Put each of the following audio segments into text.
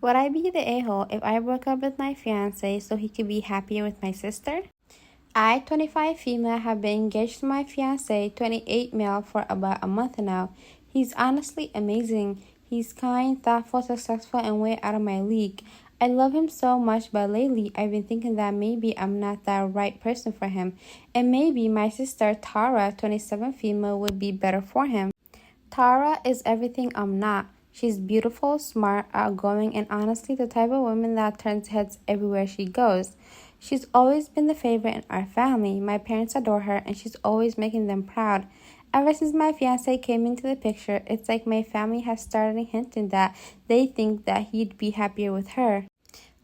Would I be the a-hole if I broke up with my fiance so he could be happier with my sister? I, 25 female, have been engaged to my fiance, 28 male, for about a month now. He's honestly amazing. He's kind, thoughtful, successful, and way out of my league. I love him so much, but lately I've been thinking that maybe I'm not the right person for him. And maybe my sister, Tara, 27 female, would be better for him. Tara is everything I'm not. She's beautiful, smart, outgoing, and honestly the type of woman that turns heads everywhere she goes. She's always been the favorite in our family. My parents adore her, and she's always making them proud. Ever since my fiance came into the picture, it's like my family has started hinting that they think that he'd be happier with her.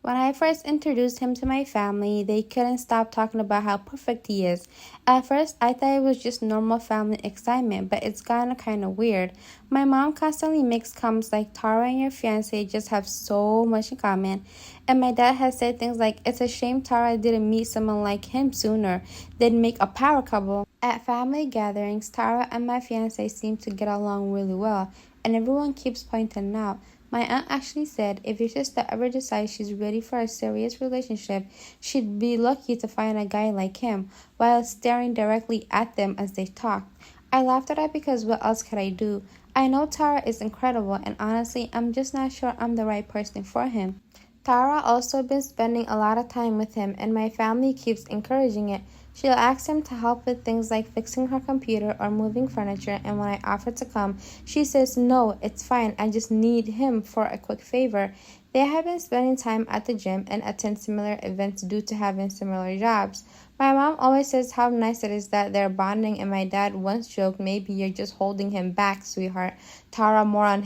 When I first introduced him to my family, they couldn't stop talking about how perfect he is. At first, I thought it was just normal family excitement, but it's gotten kind of weird. My mom constantly makes comments like, Tara and your fiance just have so much in common. And my dad has said things like, it's a shame Tara didn't meet someone like him sooner. They'd make a power couple. At family gatherings, Tara and my fiance seem to get along really well, and everyone keeps pointing out. My aunt actually said if your sister ever decides she's ready for a serious relationship, she'd be lucky to find a guy like him, while staring directly at them as they talked. I laughed at her because what else could I do? I know Tara is incredible, and honestly, I'm just not sure I'm the right person for him. Tara also been spending a lot of time with him, and my family keeps encouraging it. She'll ask him to help with things like fixing her computer or moving furniture, and when I offer to come, she says, no, it's fine, I just need him for a quick favor. They have been spending time at the gym and attend similar events due to having similar jobs. My mom always says how nice it is that they're bonding, and my dad once joked, maybe you're just holding him back, sweetheart. Tara is more on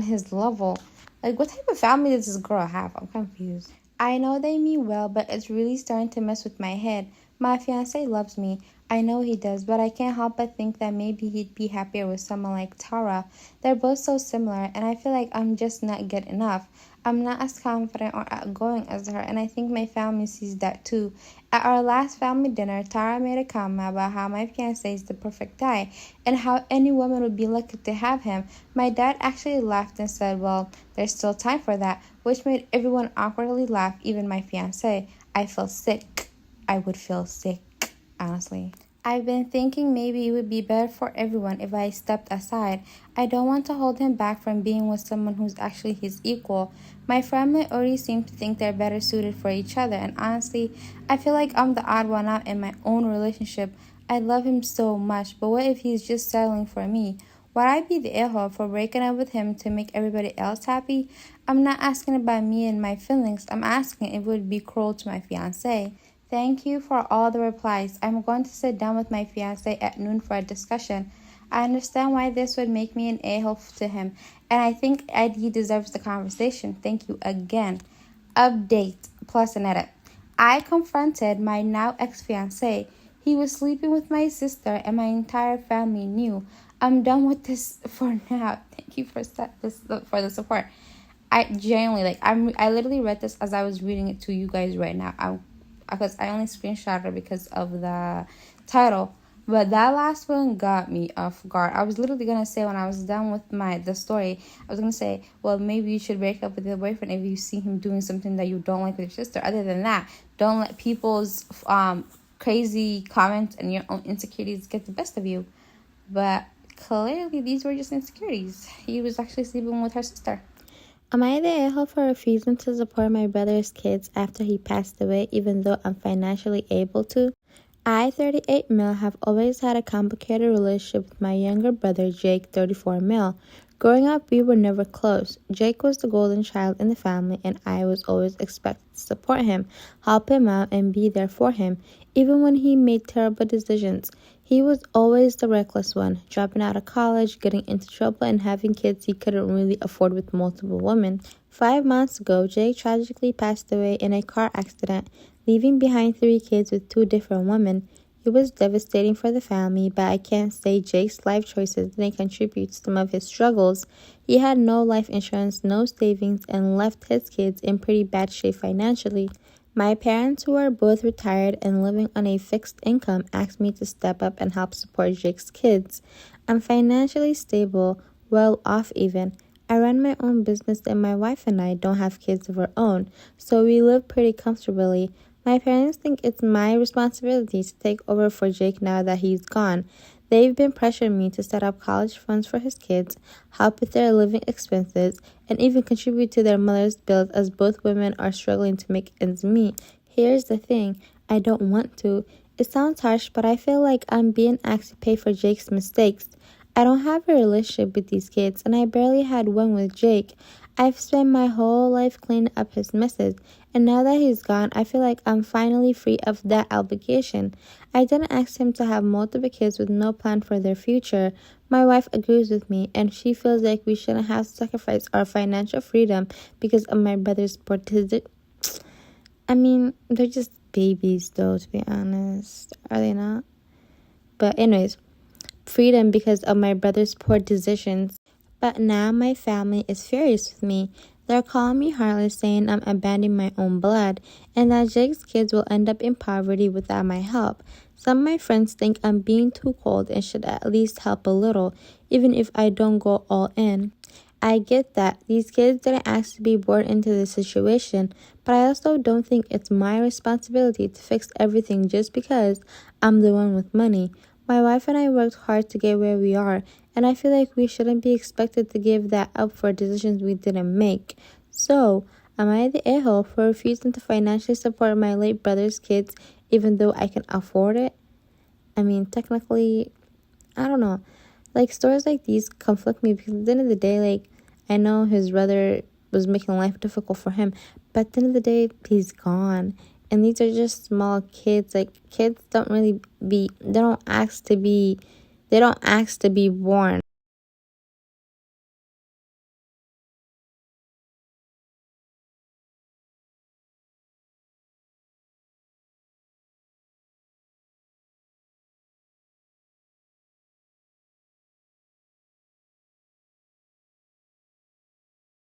his level. Like, what type of family does this girl have? I'm confused. I know they mean well, but it's really starting to mess with my head. My fiancé loves me. I know he does, but I can't help but think that maybe he'd be happier with someone like Tara. They're both so similar, and I feel like I'm just not good enough. I'm not as confident or outgoing as her, and I think my family sees that too. At our last family dinner, Tara made a comment about how my fiancé is the perfect guy, and how any woman would be lucky to have him. My dad actually laughed and said, well, there's still time for that, which made everyone awkwardly laugh, even my fiancé. I feel sick. I would feel sick, honestly. I've been thinking maybe it would be better for everyone if I stepped aside. I don't want to hold him back from being with someone who's actually his equal. My family already seem to think they're better suited for each other, and honestly, I feel like I'm the odd one out in my own relationship. I love him so much, but what if he's just settling for me? Would I be the a-hole for breaking up with him to make everybody else happy? I'm not asking about me and my feelings. I'm asking if it would be cruel to my fiancé. Thank you for all the replies. I'm going to sit down with my fiancé at noon for a discussion. I understand why this would make me an a-hole to him, and I think he deserves the conversation. Thank you again. Update plus an edit. I confronted my now ex-fiancé. He was sleeping with my sister, and my entire family knew. I'm done with this for now. Thank you for the support. I genuinely I literally read this as I was reading it to you guys right now. Because I only screenshot her because of the title. But that last one got me off guard. I was literally going to say when I was done with the story, I was going to say, well, maybe you should break up with your boyfriend if you see him doing something that you don't like with your sister. Other than that, don't let people's crazy comments and your own insecurities get the best of you. But clearly, these were just insecurities. He was actually sleeping with her sister. Am I the a-hole for refusing to support my brother's kids after he passed away, even though I'm financially able to? I, 38 male, have always had a complicated relationship with my younger brother, Jake, 34 male. Growing up, we were never close. Jake was the golden child in the family, and I was always expected to support him, help him out, and be there for him, even when he made terrible decisions. He was always the reckless one, dropping out of college, getting into trouble, and having kids he couldn't really afford with multiple women. 5 months ago, Jake tragically passed away in a car accident, leaving behind 3 kids with 2 different women. It was devastating for the family, but I can't say Jake's life choices didn't contribute to some of his struggles. He had no life insurance, no savings, and left his kids in pretty bad shape financially. My parents, who are both retired and living on a fixed income, asked me to step up and help support Jake's kids. I'm financially stable, well off even. I run my own business and my wife and I don't have kids of our own, so we live pretty comfortably. My parents think it's my responsibility to take over for Jake now that he's gone. They've been pressuring me to set up college funds for his kids, help with their living expenses, and even contribute to their mother's bills as both women are struggling to make ends meet. Here's the thing, I don't want to. It sounds harsh, but I feel like I'm being asked to pay for Jake's mistakes. I don't have a relationship with these kids, and I barely had one with Jake. I've spent my whole life cleaning up his messes, and now that he's gone, I feel like I'm finally free of that obligation. I didn't ask him to have multiple kids with no plan for their future. My wife agrees with me, and she feels like we shouldn't have to sacrifice our financial freedom because of my brother's they're just babies, though, to be honest. Are they not? But anyways, freedom because of my brother's poor decisions. But now my family is furious with me. They're calling me heartless, saying I'm abandoning my own blood, and that Jake's kids will end up in poverty without my help. Some of my friends think I'm being too cold and should at least help a little, even if I don't go all in. I get that these kids didn't ask to be born into this situation, but I also don't think it's my responsibility to fix everything just because I'm the one with money. My wife and I worked hard to get where we are, and I feel like we shouldn't be expected to give that up for decisions we didn't make. So, am I the a-hole for refusing to financially support my late brother's kids even though I can afford it? Technically, I don't know. Stories like these conflict me because at the end of the day, I know his brother was making life difficult for him, but at the end of the day, he's gone. And these are just small kids. Kids don't really they don't ask to be born.